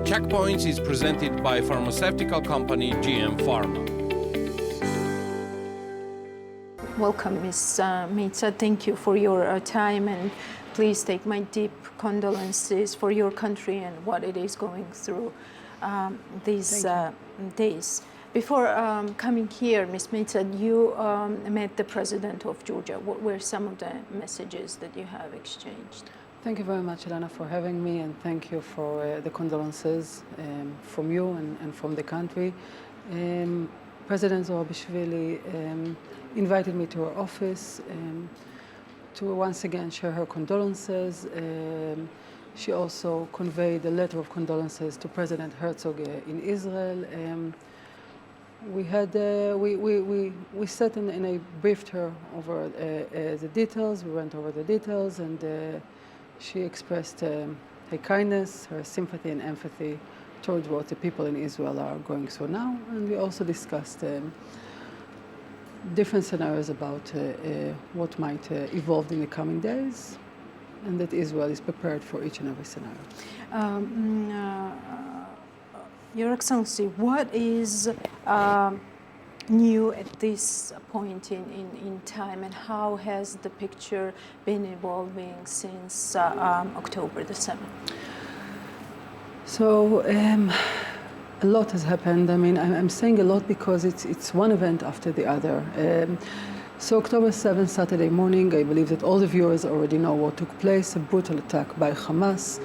Checkpoints is presented by pharmaceutical company GM Pharma. Welcome, Ms. Meitsad. Thank you for your time, and please take my deep condolences for your country and what it is going through these days. Before coming here, Ms. Meitsad, you met the President of Georgia. What were some of the messages that you have exchanged? Thank you very much, Elena, for having me, and thank you for the condolences from you and from the country. President Zurabishvili invited me to her office to once again share her condolences. She also conveyed a letter of condolences to President Herzog in Israel. We sat and I briefed her over the details. We went over the details, and she expressed her kindness, her sympathy and empathy towards what the people in Israel are going through now. And we also discussed different scenarios about what might evolve in the coming days, and that Israel is prepared for each and every scenario. Your Excellency, what is new at this point in time, and how has the picture been evolving since October the 7th? So a lot has happened. I mean, I'm saying a lot because it's one event after the other. So October 7th, Saturday morning, I believe that all the viewers already know what took place, a brutal attack by Hamas.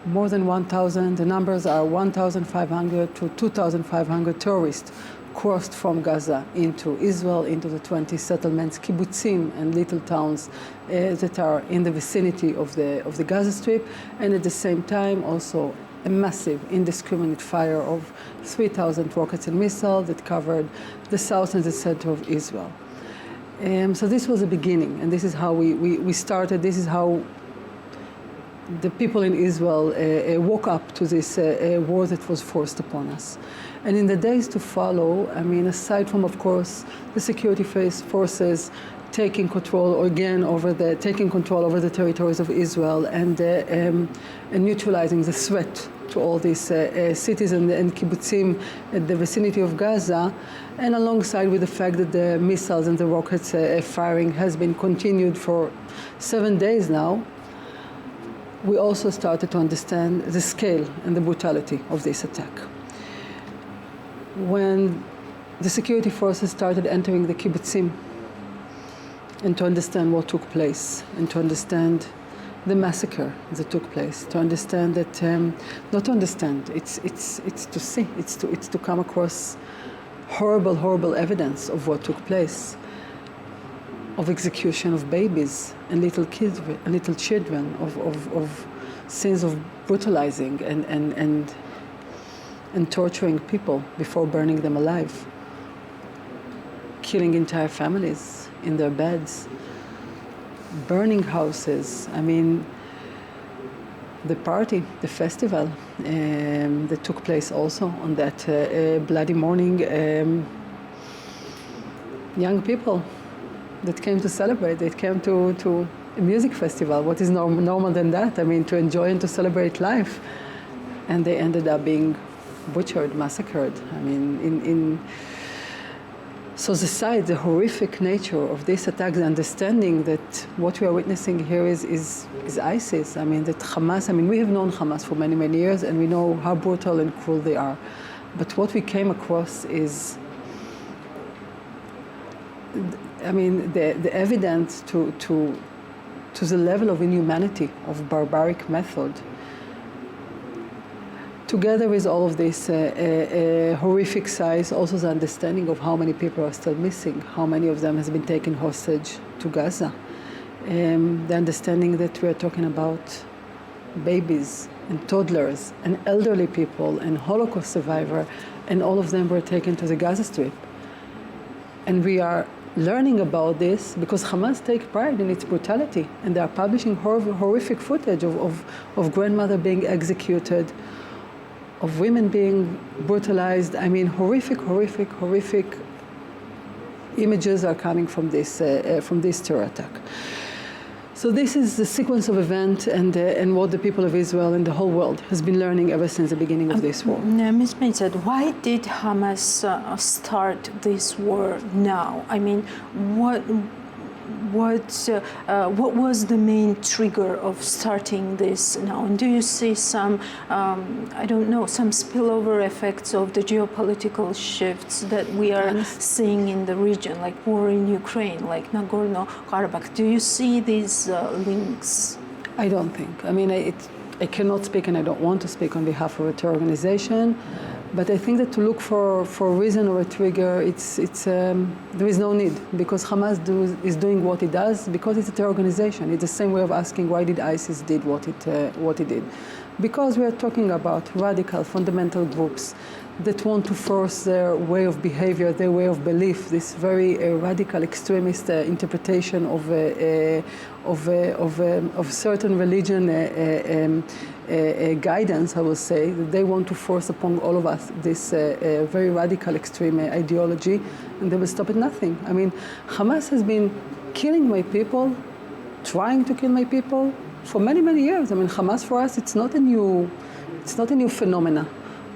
More than 1,000, the numbers are 1,500 to 2,500 terrorists crossed from Gaza into Israel, into the 20 settlements, kibbutzim and little towns that are in the vicinity of the Gaza Strip, and at the same time also a massive indiscriminate fire of 3,000 rockets and missiles that covered the south and the center of Israel. So this was the beginning, and this is how we started. This is how the people in Israel woke up to this war that was forced upon us. And in the days to follow, I mean, aside from, of course, the security forces taking control over the territories of Israel and neutralizing the threat to all these cities and kibbutzim at the vicinity of Gaza, and alongside with the fact that the missiles and the rockets firing has been continued for 7 days now, we also started to understand the scale and the brutality of this attack. When the security forces started entering the kibbutzim, and to understand what took place, and to understand the massacre that took place, to understand that, not to understand, it's to see, it's to come across horrible evidence of what took place, of execution of babies and little kids and little children, of scenes of brutalizing and torturing people before burning them alive, killing entire families in their beds, burning houses. I mean, the party, the festival that took place also on that bloody morning, young people that came to celebrate, they came to a music festival. What is normal than that? I mean, to enjoy and to celebrate life. And they ended up being butchered, massacred. I mean, so the horrific nature of this attack, the understanding that what we are witnessing here is ISIS. I mean, that Hamas, I mean, we have known Hamas for many years, and we know how brutal and cruel they are. But what we came across is, I mean, the evidence to the level of inhumanity, of barbaric method, together with all of this horrific size, also the understanding of how many people are still missing, how many of them has been taken hostage to Gaza, the understanding that we are talking about babies and toddlers and elderly people and Holocaust survivors, and all of them were taken to the Gaza Strip. And we are learning about this because Hamas take pride in its brutality, and they are publishing horrific footage of grandmother being executed, of women being brutalized. I mean, horrific images are coming from this terror attack. So this is the sequence of events and what the people of Israel and the whole world has been learning ever since the beginning of this war. Ms. Meitsad, why did Hamas start this war now? I mean, what was the main trigger of starting this now? And do you see some, I don't know, some spillover effects of the geopolitical shifts that we are seeing in the region, like war in Ukraine, like Nagorno-Karabakh? Do you see these links? I don't think. I mean, I cannot speak and I don't want to speak on behalf of a terror organization, but I think that to look for a reason or a trigger, there is no need, because Hamas is doing what it does because it's a terror organization. It's the same way of asking why did ISIS did what it did. Because we are talking about radical, fundamental groups that want to force their way of behavior, their way of belief, this very radical extremist interpretation of certain religion guidance, I will say, that they want to force upon all of us this very radical extreme ideology, and they will stop at nothing. I mean, Hamas has been killing my people, trying to kill my people for many, many years. I mean, Hamas for us, it's not a new phenomena.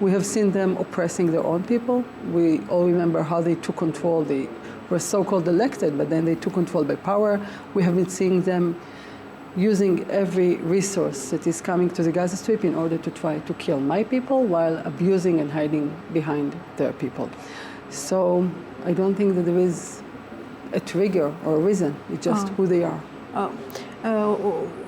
We have seen them oppressing their own people. We all remember how they took control. They were so-called elected, but then they took control by power. We have been seeing them using every resource that is coming to the Gaza Strip in order to try to kill my people while abusing and hiding behind their people. So I don't think that there is a trigger or a reason. It's just who they are.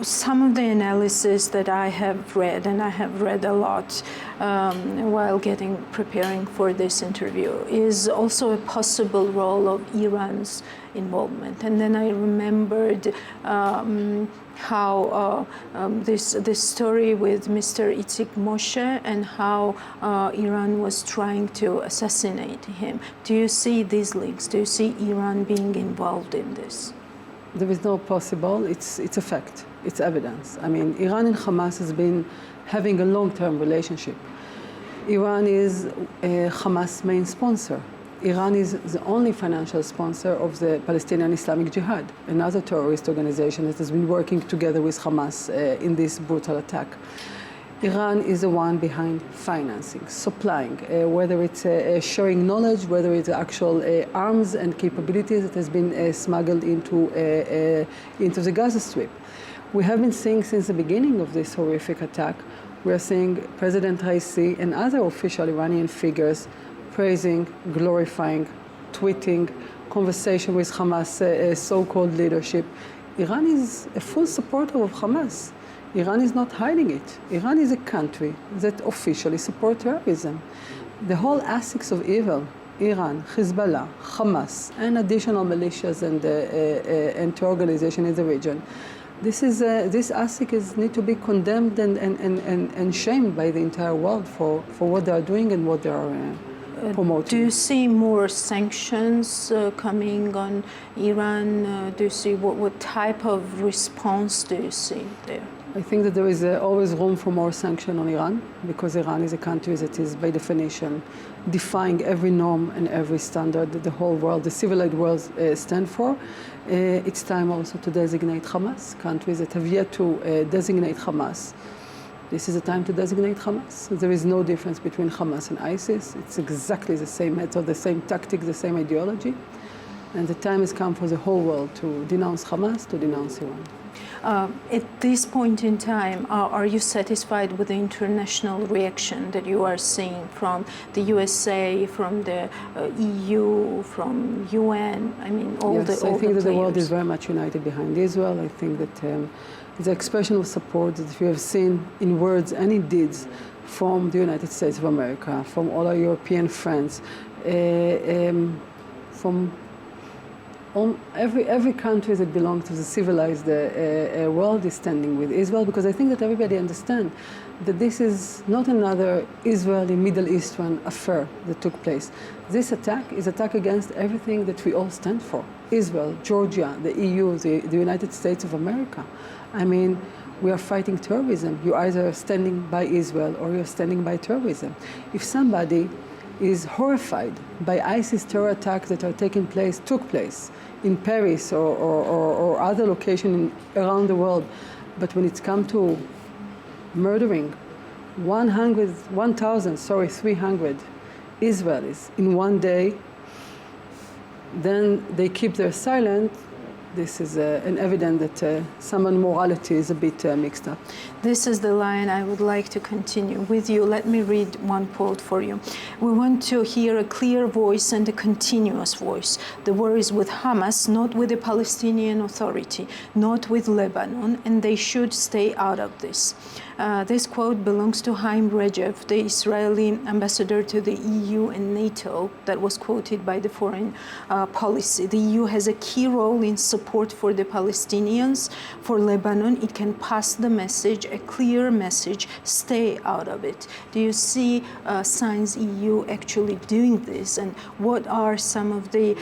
Some of the analysis that I have read, and I have read a lot while preparing for this interview, is also a possible role of Iran's involvement. And then I remembered how this story with Mr. Itzik Moshe and how Iran was trying to assassinate him. Do you see these links? Do you see Iran being involved in this? There is no possible, it's a fact, it's evidence. I mean, Iran and Hamas has been having a long-term relationship. Iran is Hamas' main sponsor. Iran is the only financial sponsor of the Palestinian Islamic Jihad, another terrorist organization that has been working together with Hamas in this brutal attack. Iran is the one behind financing, supplying, whether it's sharing knowledge, whether it's actual arms and capabilities that has been smuggled into the Gaza Strip. We have been seeing since the beginning of this horrific attack, we are seeing President Raisi and other official Iranian figures praising, glorifying, tweeting, conversation with Hamas so-called leadership. Iran is a full supporter of Hamas. Iran is not hiding it. Iran is a country that officially supports terrorism. The whole axis of evil, Iran, Hezbollah, Hamas, and additional militias and terror organizations in the region, this axis need to be condemned and shamed by the entire world for what they are doing and what they are promoting. Do you see more sanctions coming on Iran? Do you see what type of response do you see there? I think that there is always room for more sanction on Iran, because Iran is a country that is, by definition, defying every norm and every standard that the whole world, the civilized world, stand for. It's time also to designate Hamas. Countries that have yet to designate Hamas, this is a time to designate Hamas. There is no difference between Hamas and ISIS. It's exactly the same method, the same tactic, the same ideology. And the time has come for the whole world to denounce Hamas, to denounce Iran. At this point in time, are you satisfied with the international reaction that you are seeing from the USA, from the EU, from UN? I mean, all the players. I think that the world is very much united behind Israel. I think that the expression of support that we have seen in words and in deeds from the United States of America, from all our European friends, from every country that belongs to the civilized world is standing with Israel, because I think that everybody understands that this is not another Israeli Middle Eastern affair that took place. This attack is an attack against everything that we all stand for. Israel, Georgia, the EU, the United States of America. I mean, we are fighting terrorism. You're either standing by Israel or you're standing by terrorism. If somebody is horrified by ISIS terror attacks that took place in Paris or other locations around the world. But when it's come to murdering 300 Israelis in one day, then they keep their silence. This is an evidence that someone's morality is a bit mixed up. This is the line I would like to continue with you. Let me read one quote for you. We want to hear a clear voice and a continuous voice. The war is with Hamas, not with the Palestinian Authority, not with Lebanon, and they should stay out of this. This quote belongs to Haim Regev, the Israeli ambassador to the EU and NATO, that was quoted by the Foreign Policy. The EU has a key role in support for the Palestinians. For Lebanon, it can pass the message, a clear message, stay out of it. Do you see signs EU actually doing this? And what are some of the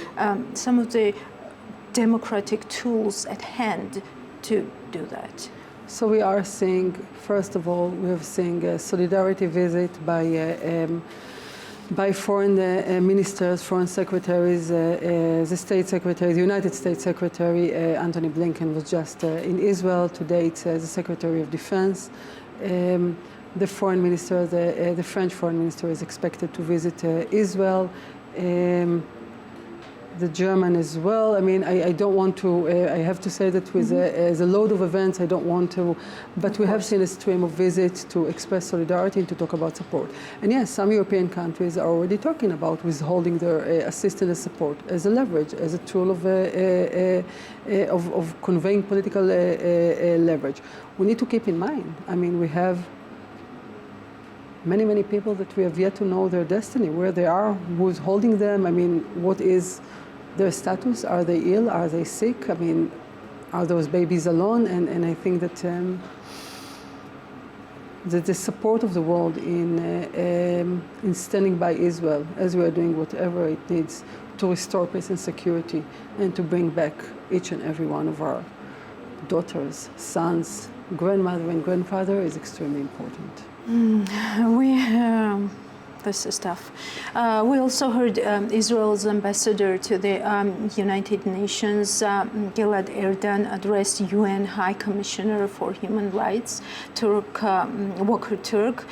democratic tools at hand to do that? So we are seeing, first of all, we have seen a solidarity visit by foreign ministers, foreign secretaries, the State Secretary, the United States Secretary, Antony Blinken was just in Israel. Today it's the Secretary of Defense. The foreign minister, the French foreign minister is expected to visit Israel. The German as well. I mean, I don't want to, I have to say that with a load of events, I don't want to, but we have seen a stream of visits to express solidarity and to talk about support. And yes, some European countries are already talking about withholding their assistance and support as a leverage, as a tool of conveying political leverage. We need to keep in mind, I mean, we have many people that we have yet to know their destiny, where they are, who's holding them. I mean, what is their status? Are they ill? Are they sick? I mean, are those babies alone? And I think that the support of the world in standing by Israel, as we are doing whatever it needs to restore peace and security and to bring back each and every one of our daughters, sons, grandmother and grandfather is extremely important. This is tough. We also heard Israel's ambassador to the United Nations, Gilad Erdan, address UN High Commissioner for Human Rights, Volker Turk,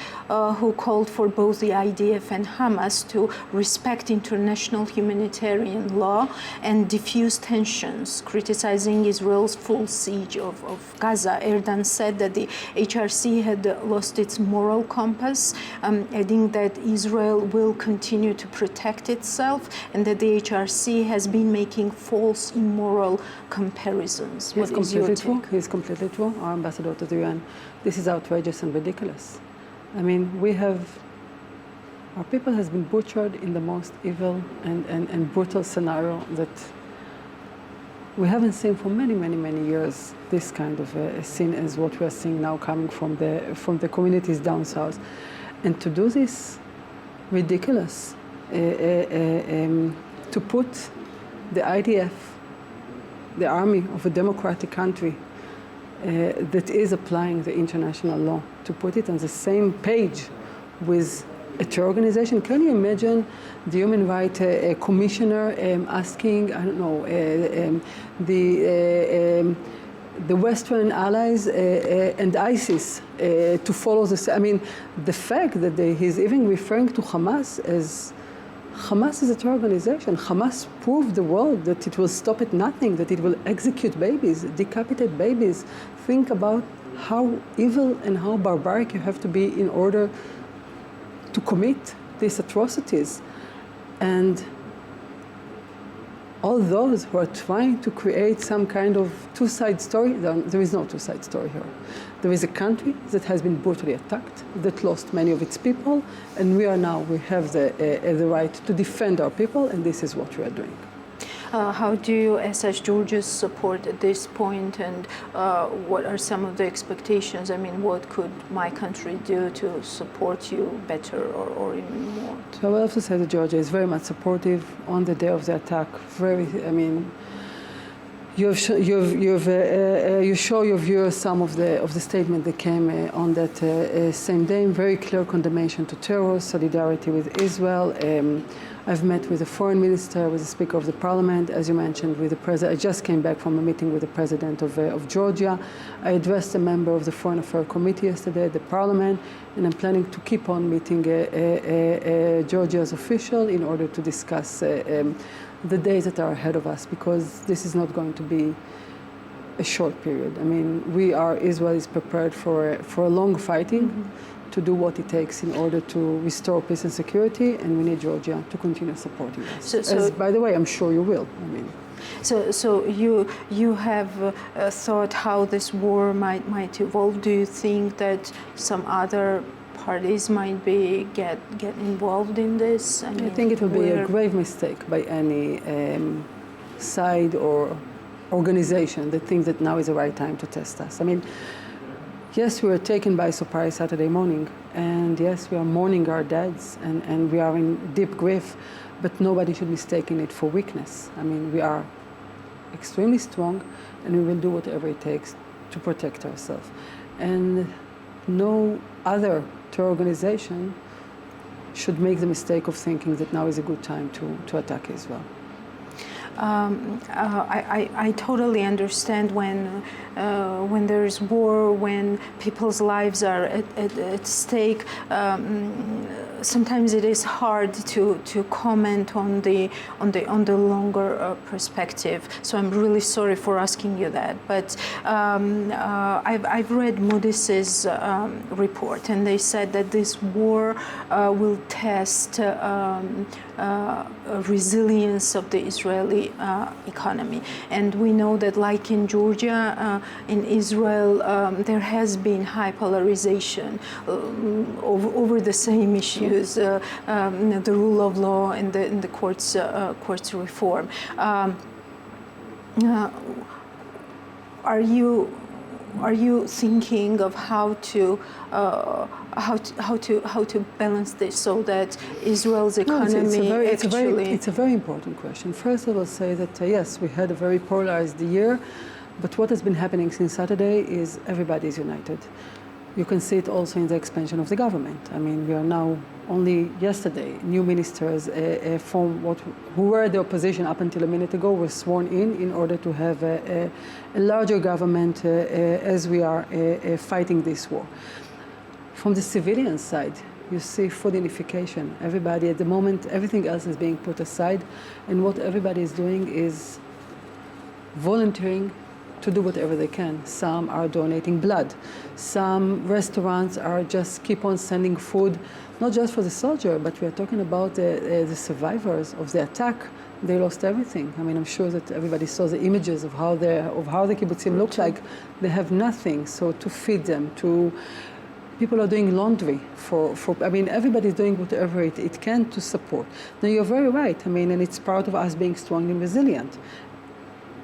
who called for both the IDF and Hamas to respect international humanitarian law and diffuse tensions, criticizing Israel's full siege of Gaza. Erdan said that the HRC had lost its moral compass, adding that Israel will continue to protect itself and that the HRC has been making false immoral comparisons. He's completely true. He's completely true. Our ambassador to the UN. This is outrageous and ridiculous. I mean, our people has been butchered in the most evil and brutal scenario that we haven't seen for many years. This kind of scene as what we are seeing now coming from the communities down south. And to do this, ridiculous, to put the IDF, the army of a democratic country that is applying the international law, to put it on the same page with a terror organization. Can you imagine the human rights commissioner asking, I don't know, the Western allies and ISIS to follow this? I mean, the fact that he's even referring to Hamas as Hamas is a terror organization. Hamas proved the world that it will stop at nothing, that it will execute babies, decapitate babies. Think about how evil and how barbaric you have to be in order to commit these atrocities. And all those who are trying to create some kind of two-side story, there is no two-side story here. There is a country that has been brutally attacked, that lost many of its people, and we have the right to defend our people, and this is what we are doing. How do you, as Georgians, support at this point, and what are some of the expectations? I mean, what could my country do to support you better or even more? So I will have to say that Georgia is very much supportive on the day of the attack. You show your viewers some of the statement that came on that same day. Very clear condemnation to terror, solidarity with Israel. I've met with the foreign minister, with the speaker of the parliament, as you mentioned, with the president. I just came back from a meeting with the president of Georgia. I addressed a member of the foreign affairs committee yesterday at the parliament, and I'm planning to keep on meeting Georgia's official in order to discuss the days that are ahead of us, because this is not going to be a short period. I mean, Israel is prepared for a long fighting to do what it takes in order to restore peace and security, and we need Georgia to continue supporting us. As, by the way, I'm sure you will. I mean, So you have thought how this war might evolve. Do you think that some other parties might get involved in this? I think it would be a grave mistake by any side or organization that thinks that now is the right time to test us. I mean, yes, we were taken by surprise Saturday morning, and yes, we are mourning our deads, and we are in deep grief, but nobody should mistake it for weakness. I mean, we are extremely strong, and we will do whatever it takes to protect ourselves. And no other terror organization should make the mistake of thinking that now is a good time to attack Israel. I totally understand when there is war, when people's lives are at stake. Sometimes it is hard to comment on the longer perspective. So I'm really sorry for asking you that. But I've read Moody's report, and they said that this war will test resilience of the Israeli economy. And we know that, like in Georgia, in Israel, there has been high polarization over the same issues, the rule of law and the courts reform. Are you thinking of how to balance this so that Israel's economy it's a very important question. First, I will say that yes, we had a very polarized year, but what has been happening since Saturday is everybody is united. You can see it also in the expansion of the government. I mean, we are now only yesterday new ministers who were the opposition up until a minute ago were sworn in order to have a larger government as we are fighting this war. From the civilian side, you see food unification. Everybody at the moment, everything else is being put aside, and what everybody is doing is volunteering to do whatever they can. Some are donating blood. Some restaurants are just keep on sending food, not just for the soldier, but we are talking about the survivors of the attack. They lost everything. I mean, I'm sure that everybody saw the images of how the kibbutzim look like. They have nothing, so to feed them, people are doing laundry I mean, everybody's doing whatever it can to support. Now, you're very right. I mean, and it's part of us being strong and resilient.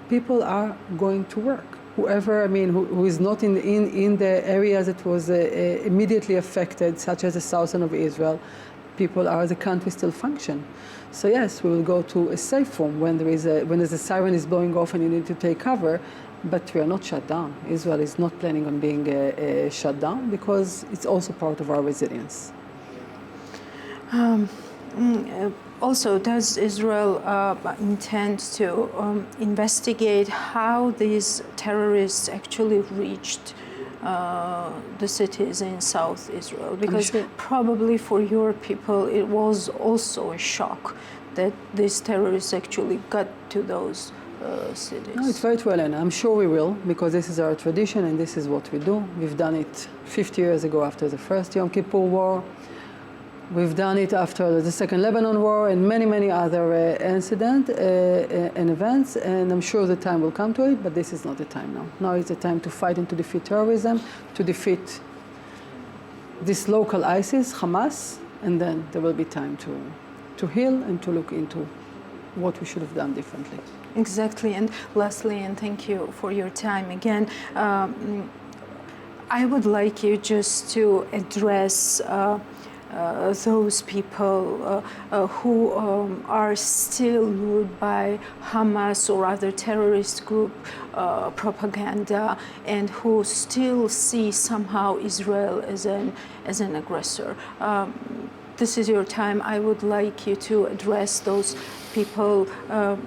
People are going to work. Whoever, I mean, who is not in the areas that was immediately affected, such as the southern of Israel, the country still function. So yes, we will go to a safe room when there's a siren is blowing off and you need to take cover, but we are not shut down. Israel is not planning on being shut down because it's also part of our resilience. Also, does Israel intend to investigate how these terrorists actually reached the cities in South Israel? Because probably for your people it was also a shock that these terrorists actually got to those cities. No, it's very true, Elena. I'm sure we will, because this is our tradition and this is what we do. We've done it 50 years ago after the first Yom Kippur War. We've done it after the Second Lebanon War and many, many other incidents and events, and I'm sure the time will come to it, but this is not the time now. Now is the time to fight and to defeat terrorism, to defeat this local ISIS, Hamas, and then there will be time to heal and to look into what we should have done differently. Exactly, and lastly, and thank you for your time again, I would like you just to address those people who are still lured by Hamas or other terrorist group propaganda, and who still see somehow Israel as an aggressor. This is your time. I would like you to address those people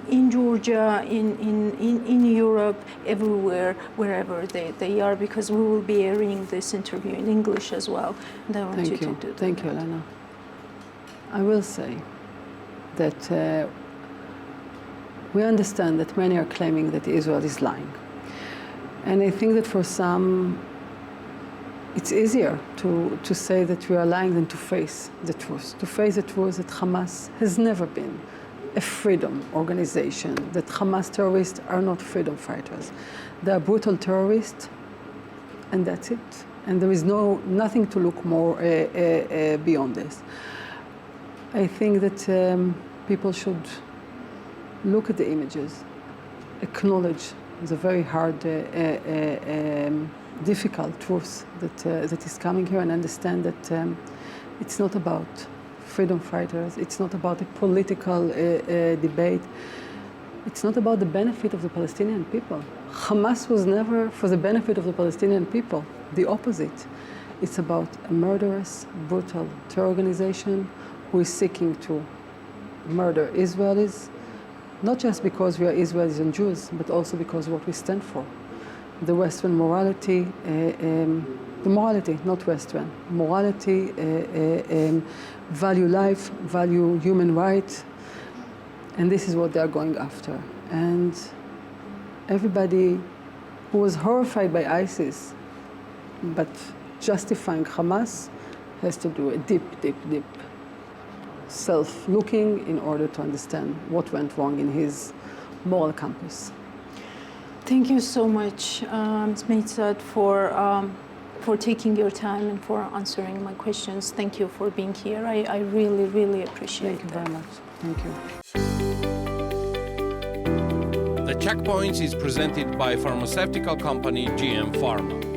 in Georgia, in Europe, everywhere, wherever they are, because we will be airing this interview in English as well. And I want you to do that. Thank you, Elena. I will say that we understand that many are claiming that Israel is lying. And I think that for some, it's easier to say that we are lying than to face the truth. To face the truth that Hamas has never been a freedom organization, that Hamas terrorists are not freedom fighters. They are brutal terrorists, and that's it. And there is nothing to look more beyond this. I think that people should look at the images, acknowledge the very hard, difficult truth that is coming here, and understand that it's not about freedom fighters, it's not about a political debate, it's not about the benefit of the Palestinian people. Hamas was never for the benefit of the Palestinian people, the opposite. It's about a murderous, brutal terror organization who is seeking to murder Israelis, not just because we are Israelis and Jews, but also because of what we stand for. The Western morality, the morality, not Western, morality, value life, value human rights, and this is what they are going after. And everybody who was horrified by ISIS, but justifying Hamas, has to do a deep, deep, deep self-looking in order to understand what went wrong in his moral compass. Thank you so much, Meitsad, for taking your time and for answering my questions. Thank you for being here. I really, really appreciate it. Thank you very much. Thank you. The Checkpoints is presented by pharmaceutical company GM Pharma.